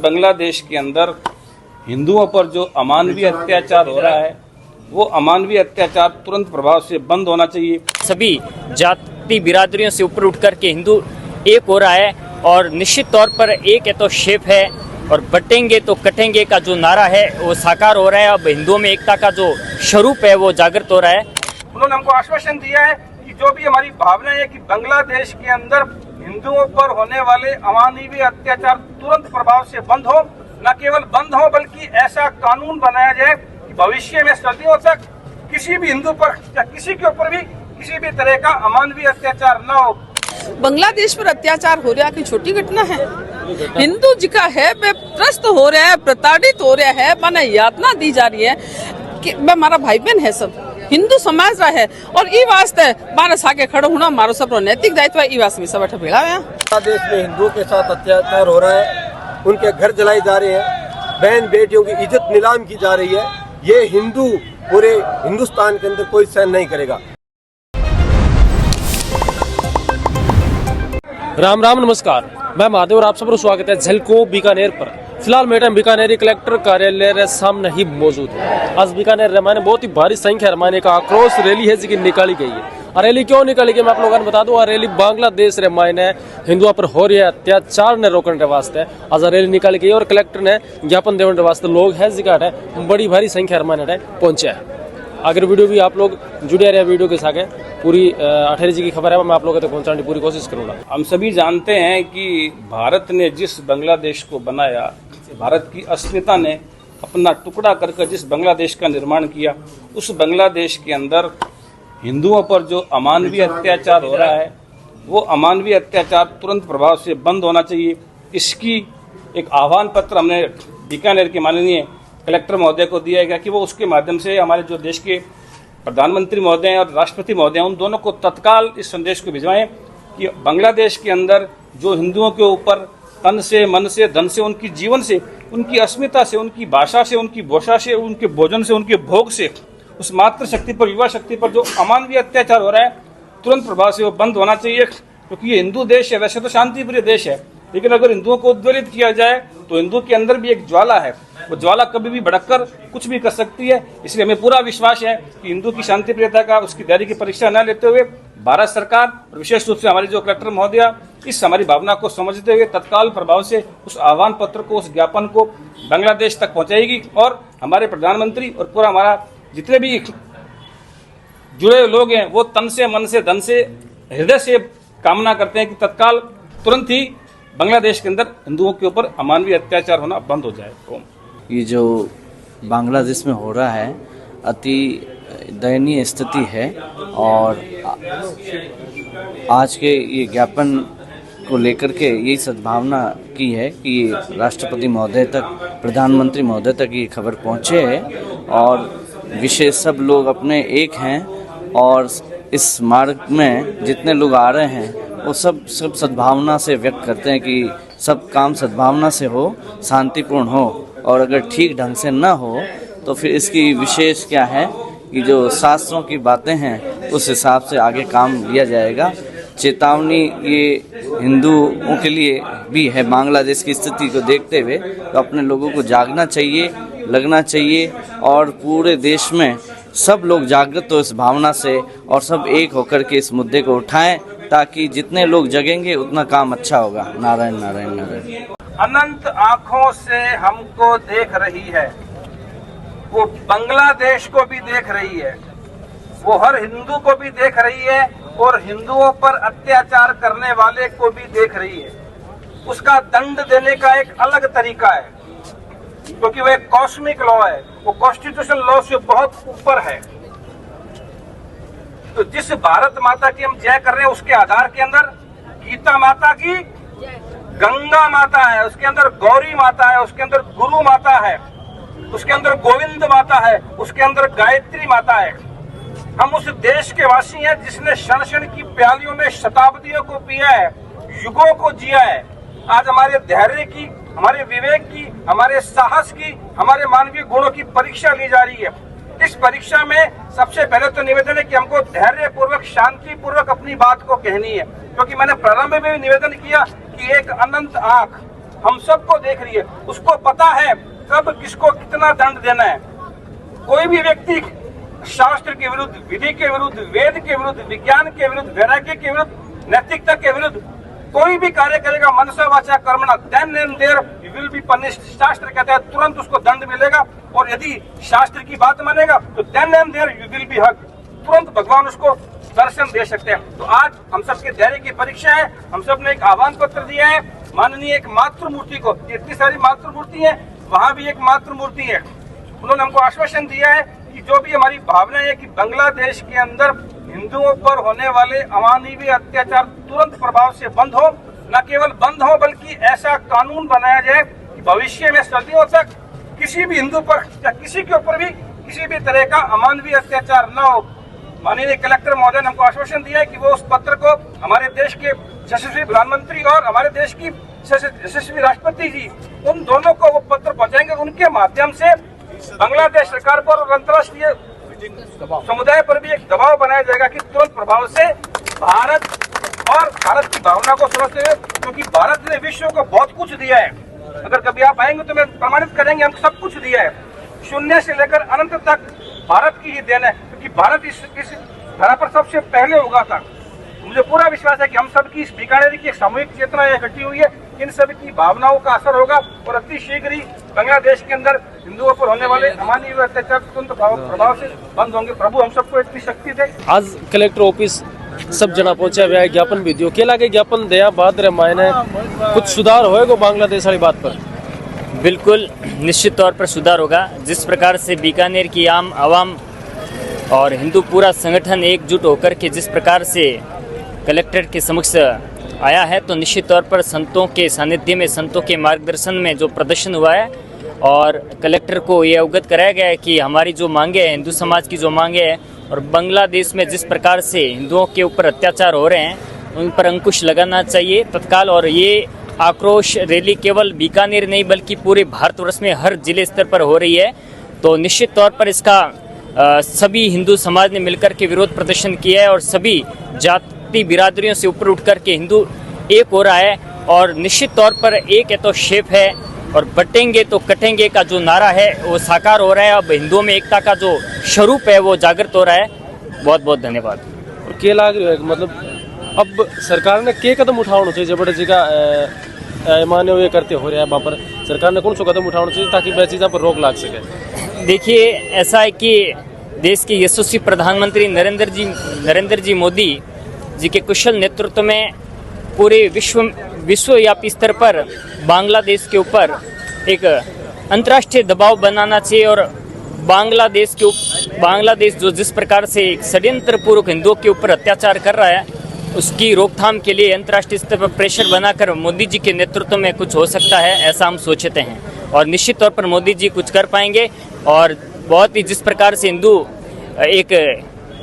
बांग्लादेश के अंदर हिंदुओं पर जो अमानवीय अत्याचार हो रहा है वो अमानवीय अत्याचार तुरंत प्रभाव से बंद होना चाहिए। सभी जाति बिरादरियों से ऊपर उठ करके हिंदू एक हो रहा है और निश्चित तौर पर एक है तो शेप है और बटेंगे तो कटेंगे का जो नारा है वो साकार हो रहा है। अब हिंदुओं में एकता का जो स्वरूप है वो जागृत हो रहा है। उन्होंने हमको आश्वासन दिया है कि जो भी हमारी भावना है कि बांग्लादेश के अंदर हिंदुओं पर होने वाले अमानवीय अत्याचार तुरंत प्रभाव से बंद हो, न केवल बंद हो बल्कि ऐसा कानून बनाया जाए कि भविष्य में सदियों तक किसी भी हिंदू पर या किसी के ऊपर भी किसी भी तरह का अमानवीय अत्याचार न हो। बांग्लादेश पर अत्याचार हो रहा की छोटी घटना है। हिंदू जी का है वे त्रस्त हो रहा है, प्रताड़ित हो रहा है, माने यातना दी जा रही है कि हमारा भाई बहन है, सब हिंदू समाज रहा है और ई वास्ते मानस आगे खड़ो होना हमारो सब नैतिक दायित्व है। ई वास्ते में सब भेड़ा है। बांग्लादेश में हिंदुओं के साथ अत्याचार हो रहा है, उनके घर जलाए जा रहे हैं, बहन बेटियों की इज्जत नीलाम की जा रही है। ये हिंदू पूरे हिंदुस्तान के अंदर कोई सहन नहीं करेगा। राम राम नमस्कार, मैं महादेव और आप सबको स्वागत है झलको बीकानेर पर। फिलहाल मैडम बीकानेरी कलेक्टर कार्यालय रे सामने ही मौजूद है। आज बीकानेर रमाने बहुत ही भारी संख्या रमाने का आक्रोश रैली है जिसकी निकाली गई है। और रैली क्यों निकाली गई मैं आप लोगों को बता दूं। और रैली बांग्लादेश रे मायने हिंदुओं पर हो रही है अत्याचार ने रोकने के वास्ते आज रैली निकाली गई और कलेक्टर ने ज्ञापन देने के वास्ते लोग है जिका बड़ी भारी संख्या रमाने पहुंचे है। अगर वीडियो भी आप लोग जुड़े रहे वीडियो के साथ पूरी 18 जी की खबर है मैं आप लोगों तक पहुंचाने की पूरी कोशिश करूंगा। हम सभी जानते हैं कि भारत ने जिस बांग्लादेश को बनाया, भारत की अस्मिता ने अपना टुकड़ा करके जिस बांग्लादेश का निर्माण किया, उस बांग्लादेश के अंदर हिंदुओं पर जो अमानवीय अत्याचार हो रहा है वो अमानवीय अत्याचार तुरंत प्रभाव से बंद होना चाहिए। इसकी एक आह्वान पत्र हमने बीकानेर के माननीय कलेक्टर महोदय को दिया गया कि वो उसके माध्यम से हमारे जो देश के प्रधानमंत्री महोदय और राष्ट्रपति महोदय उन दोनों को तत्काल इस संदेश को भिजवाएं कि बांग्लादेश के अंदर जो हिंदुओं के ऊपर तन से, मन से, धन से, उनकी जीवन से, उनकी अस्मिता से, उनकी भाषा से, उनकी भाषा से, उनके भोजन से, उनके भोग से, उस मातृ शक्ति पर, युवा शक्ति पर जो अमानवीय अत्याचार हो रहा है तुरंत प्रभाव से वो बंद होना चाहिए। क्योंकि ये हिंदू देश है, वैसे तो शांतिप्रिय देश है, लेकिन अगर हिंदुओं को उद्वेलित किया जाए तो हिंदू के अंदर भी एक ज्वाला है, वो ज्वाला कभी भी भड़ककर कुछ भी कर सकती है। इसलिए हमें पूरा विश्वास है कि हिंदू की शांति प्रियता का, उसकी धैर्य की परीक्षा न लेते हुए भारत सरकार और विशेष रूप से हमारी जो कलेक्टर महोदया इस हमारी भावना को समझते हुए तत्काल प्रभाव से उस आह्वान पत्र को, उस ज्ञापन को बांग्लादेश तक पहुंचाएगी। और हमारे प्रधानमंत्री और पूरा हमारा जितने भी जुड़े लोग हैं वो तन से, मन से, धन से, हृदय से कामना करते हैं कि तत्काल तुरंत ही बांग्लादेश के अंदर हिंदुओं के ऊपर अमानवीय अत्याचार होना बंद हो जाए। ये जो बांग्लादेश में हो रहा है अति दयनीय स्थिति है और आज के ये ज्ञापन को लेकर के यही सद्भावना की है कि राष्ट्रपति महोदय तक, प्रधानमंत्री महोदय तक ये खबर पहुँचे है और विशेष सब लोग अपने एक हैं और इस मार्ग में जितने लोग आ रहे हैं वो सब सद्भावना से व्यक्त करते हैं कि सब काम सद्भावना से हो, शांतिपूर्ण हो और अगर ठीक ढंग से न हो तो फिर इसकी विशेष क्या है कि जो शास्त्रों की बातें हैं उस हिसाब से आगे काम लिया जाएगा। चेतावनी ये हिंदुओं के लिए भी है। बांग्लादेश की स्थिति को देखते हुए तो अपने लोगों को जागना चाहिए, लगना चाहिए और पूरे देश में सब लोग जागृत हो इस भावना से और सब एक होकर के इस मुद्दे को उठाएं ताकि जितने लोग जगेंगे उतना काम अच्छा होगा। नारायण नारायण नारायण। अनंत आंखों से हमको देख रही है, वो बांग्लादेश को भी देख रही है, वो हर हिंदू को भी देख रही है और हिंदुओं पर अत्याचार करने वाले को भी देख रही है। उसका दंड देने का एक अलग तरीका है क्योंकि वो एक कॉस्मिक लॉ है, वो कॉन्स्टिट्यूशन लॉ से बहुत ऊपर है। तो जिस भारत माता की हम जय कर रहे हैं उसके आधार के अंदर गीता माता की, गंगा माता है, उसके अंदर गौरी माता है, उसके अंदर गुरु माता है, उसके अंदर गोविंद माता है, उसके अंदर गायत्री माता है। हम उस देश के वासी हैं जिसने क्षण क्षण की प्यालियों में शताब्दियों को पिया है, युगों को जिया है। आज हमारे धैर्य की, हमारे विवेक की, हमारे साहस की, हमारे मानवीय गुणों की परीक्षा ली जा रही है। इस परीक्षा में सबसे पहले तो निवेदन है कि हमको धैर्य पूर्वक, शांति पूर्वक अपनी बात को कहनी है। क्योंकि मैंने प्रारंभ में भी निवेदन किया कि एक अनंत आंख हम सबको देख रही है, उसको पता है कब किसको कितना दंड देना है। कोई भी व्यक्ति शास्त्र के विरुद्ध, विधि के विरुद्ध, वेद के विरुद्ध, विज्ञान के विरुद्ध, वैराग्य के विरुद्ध, नैतिकता के विरुद्ध कोई भी कार्य करेगा मनसा वाचा कर्मणा, then and there you will be punished. शास्त्र कहता है तुरंत उसको दंड मिलेगा, और यदि शास्त्र की बात मानेगा तो then and there you will be hug, तुरंत भगवान उसको दर्शन दे सकते हैं। तो आज हम सबके धैर्य की परीक्षा है। हम सब ने एक आह्वान पत्र दिया है माननीय एक मातृमूर्ति को। इतनी सारी मातृमूर्ति है, वहाँ भी एक मातृमूर्ति है। उन्होंने हमको आश्वासन दिया है कि जो भी हमारी भावना है कि बांग्लादेश के अंदर हिंदुओं पर होने वाले अमानवीय अत्याचार तुरंत प्रभाव से बंद हो, न केवल बंद हो बल्कि ऐसा कानून बनाया जाए कि भविष्य में सदियों तक किसी भी हिंदू पर या किसी के ऊपर भी किसी भी तरह का अमानवीय अत्याचार न हो। माननीय कलेक्टर महोदय ने हमको आश्वासन दिया है कि वो उस पत्र को हमारे देश के यशस्वी प्रधानमंत्री और हमारे देश की यशस्वी राष्ट्रपति जी, उन दोनों को वो पत्र पहुंचाएंगे। उनके माध्यम से बांग्लादेश सरकार पर और अंतर्राष्ट्रीय समुदाय पर भी एक दबाव बनाया जाएगा कि तुरंत प्रभाव से भारत और भारत की भावना को समझते हुए, क्योंकि भारत ने विश्व को बहुत कुछ दिया है। अगर कभी आप आएंगे तो मैं प्रमाणित करेंगे, हम सब कुछ दिया है। शून्य से लेकर अनंत तक भारत की ही देन है, क्योंकि भारत इस धरा पर सबसे पहले उगा था। मुझे पूरा विश्वास है कि हम सबकी इस बीकानेर की एक सामूहिक चेतना इकट्ठी हुई है, इन सब की भावनाओं का असर होगा और अति शीघ्र ही बांग्लादेश के अंदर हिंदुओं पर होने वाले अमानवीय अत्याचार तुरंत प्रभाव से बंद होंगे। प्रभु हम सबको इतनी शक्ति दे। आज कलेक्टर ऑफिस सब जना पहुंचा हुआ है, ज्ञापन भी दियो। केला के ज्ञापन दया बाद रे मायने कुछ सुधार होएगा बांग्लादेश वाली बात पर? बिल्कुल निश्चित तौर पर सुधार होगा। जिस प्रकार से बीकानेर की आम आवाम और हिंदू पूरा संगठन एकजुट होकर के जिस प्रकार से कलेक्टर के समक्ष आया है, तो निश्चित तौर पर संतों के सानिध्य में, संतों के मार्गदर्शन में जो प्रदर्शन हुआ है और कलेक्टर को ये अवगत कराया गया है कि हमारी जो मांगे हैं, हिंदू समाज की जो मांगे हैं और बांग्लादेश में जिस प्रकार से हिंदुओं के ऊपर अत्याचार हो रहे हैं उन पर अंकुश लगाना चाहिए तत्काल। और ये आक्रोश रैली केवल बीकानेर नहीं बल्कि पूरे भारतवर्ष में हर जिले स्तर पर हो रही है। तो निश्चित तौर पर इसका सभी हिंदू समाज ने मिलकर के विरोध प्रदर्शन किया है और सभी जाति बिरादरियों से ऊपर उठ कर के हिंदू एक हो रहा है। और निश्चित तौर पर एक है तो शेप है और बटेंगे तो कटेंगे का जो नारा है वो साकार हो रहा है। अब हिंदुओं में एकता का जो स्वरूप है वो जागृत हो रहा है। बहुत बहुत धन्यवाद। और के लाग रही है मतलब अब सरकार ने के कदम उठाना चाहिए बड़े जगह मान्य ये करते हो रहे हैं वहाँ पर सरकार ने कौन सा कदम उठाना चाहिए ताकि वह चीज़ों पर रोक लाग सके? देखिए ऐसा है कि देश के यशस्वी प्रधानमंत्री नरेंद्र जी मोदी जी के कुशल नेतृत्व में पूरे विश्वव्यापी स्तर पर बांग्लादेश के ऊपर एक अंतर्राष्ट्रीय दबाव बनाना चाहिए और बांग्लादेश जो जिस प्रकार से एक षड्यंत्र पूर्वक हिंदुओं के ऊपर अत्याचार कर रहा है उसकी रोकथाम के लिए अंतर्राष्ट्रीय स्तर पर प्रेशर बनाकर मोदी जी के नेतृत्व में कुछ हो सकता है, ऐसा हम सोचते हैं। और निश्चित तौर पर मोदी जी कुछ कर पाएंगे और बहुत ही जिस प्रकार से हिंदू एक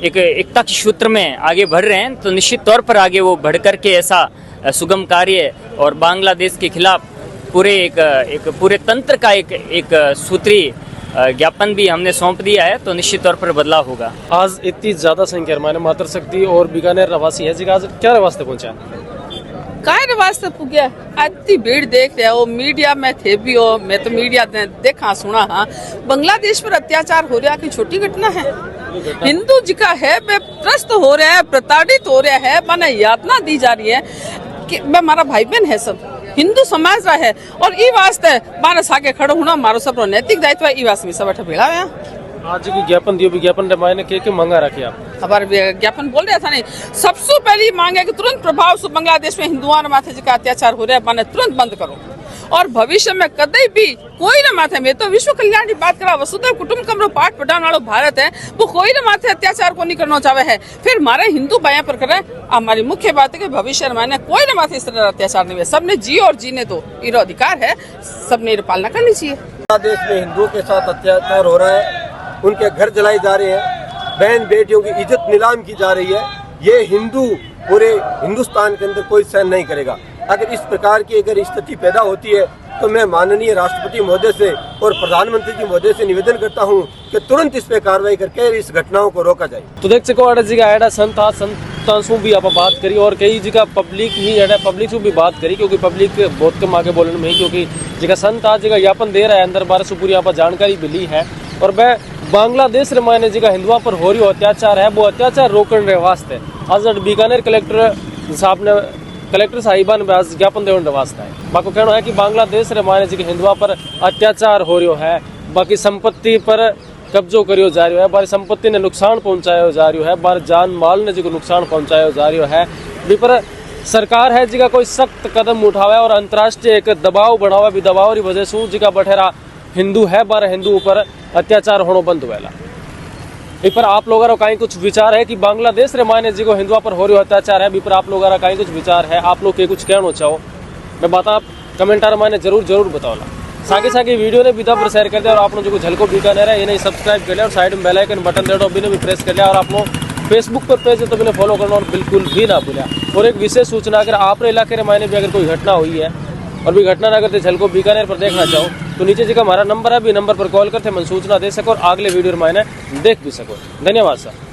एकता के सूत्र में आगे बढ़ रहे हैं तो निश्चित तौर पर आगे वो बढ़ कर के ऐसा सुगम कार्य और बांग्लादेश के खिलाफ पूरे एक पूरे तंत्र का एक सूत्री ज्ञापन भी हमने सौंप दिया है। तो निश्चित तौर पर बदलाव होगा। आज इतनी ज्यादा संख्या माने मातृशक्ति और बीकानेर रवासी है जी, आज क्या वास्ते पहुंचा? काय वास्ते पुग्या इतनी भीड़ देख रहे हो, मीडिया में थे भी हो, मैं तो मीडिया देखा सुना। हाँ, बांग्लादेश पर अत्याचार हो रहा है, छोटी घटना है। हिंदू जी का है वे त्रस्त हो रहे हैं, प्रताड़ित हो रहे हैं, माने यातना दी जा रही है कि हमारा भाई बहन है, सब हिंदू समाज रहा है और ई वास्ते मारे साके खड़ो होना मारो सब नैतिक दायित्व है। ई वास्ते में सब भेड़ा है। आज की ज्ञापन दियो, विज्ञापन मायने के मांगा रखी आप? हमारे ज्ञापन बोल रहा था नहीं, सबसे पहली मांग है कि तुरंत प्रभाव से बांग्लादेश में हिंदुओं माथे का अत्याचार हो रहा है माने तुरंत बंद करो और भविष्य में कदे भी कोई न माथे में, तो विश्व कल्याण की बात करा, वसुधैव कुटुंबकम रो पाठ पढ़ाने वालों भारत है, वो कोई न माथे अत्याचार को नहीं करना चाहे है। फिर हमारे हिंदू भाइयों पर करे। हमारी मुख्य बात है कि भविष्य में कोई न माथे इस तरह अत्याचार नहीं है। सबने जी और जीने दो, ये अधिकार है, सबने पालना करनी चाहिए। बांग्लादेश में हिंदुओं के साथ अत्याचार हो रहा है, उनके घर जलाए जा रहे हैं, बहन बेटियों की इज्जत नीलाम की जा रही है। ये हिंदू पूरे हिंदुस्तान के अंदर कोई सहन नहीं करेगा। अगर इस प्रकार की अगर स्थिति पैदा होती है तो मैं माननीय राष्ट्रपति महोदय से और प्रधानमंत्री जी महोदय से निवेदन करता हूं कि तुरंत इस पे कार्रवाई करके इस घटनाओं को रोका जाए। तो देख सको जी का संत हिंदुस्तान से भी आप बात करी और कई जगह पब्लिक ही है पब्लिक से भी बात करी क्योंकि पब्लिक बहुत कम आगे बोलने में ही क्योंकि जगह संत आज जगह यापन दे रहा है अंदर बार से पूरी यहाँ पर जानकारी मिली है। और वह बांग्लादेश रे मायने जगह हिंदुओं पर हो रही अत्याचार है वो अत्याचार रोकने वास्ते आज बीकानेर कलेक्टर साहब ने कलेक्टर साहिबान में आज ज्ञापन देने वास्ते है। बाकी कहना है कि बांग्लादेश रे मायने जगह हिंदुओं पर अत्याचार हो रही है, बाकी संपत्ति पर कब्जो करियो जा रही है, बारी संपत्ति ने नुकसान पहुंचायो जा रही है, बार जान माल ने जो नुकसान पहुंचायो जा रही है। पर सरकार है जगह कोई सख्त कदम उठावे और अंतर्राष्ट्रीय एक दबाव बढ़ावा भी दबाव की वजह से जगह बठेरा हिंदू है बार हिंदू ऊपर अत्याचार होना बंद हुएला। इस पर आप लोगों का कहीं कुछ विचार है कि बांग्लादेश रे मायने जो हिंदुओं पर हो रही अत्याचार है, पर आप लोगों का कहीं कुछ विचार है, आप लोग के कुछ कहना चाहो मैं बात आप कमेंटार मायने जरूर बताओला। सागे सागे वीडियो ने विधा पर शेयर कर दिया और आप लोग जो झलको बीकानेर है ये नहीं सब्सक्राइब कर लिया और साइड में बेल आइकन बटन दे दो भी प्रेस कर लिया और आप लोग फेसबुक पर पेज है तो बिना फॉलो करना और बिल्कुल भी ना भूलिया। और एक विशेष सूचना, अगर आपके इलाके के मायने भी अगर कोई घटना हुई है और भी घटना ना करते झलको बीकानेर पर देखना चाहो तो नीचे जगह हमारा नंबर है, भी नंबर पर कॉल करते मन सूचना दे सको और अगले वीडियो मायने देख भी सको। धन्यवाद सर।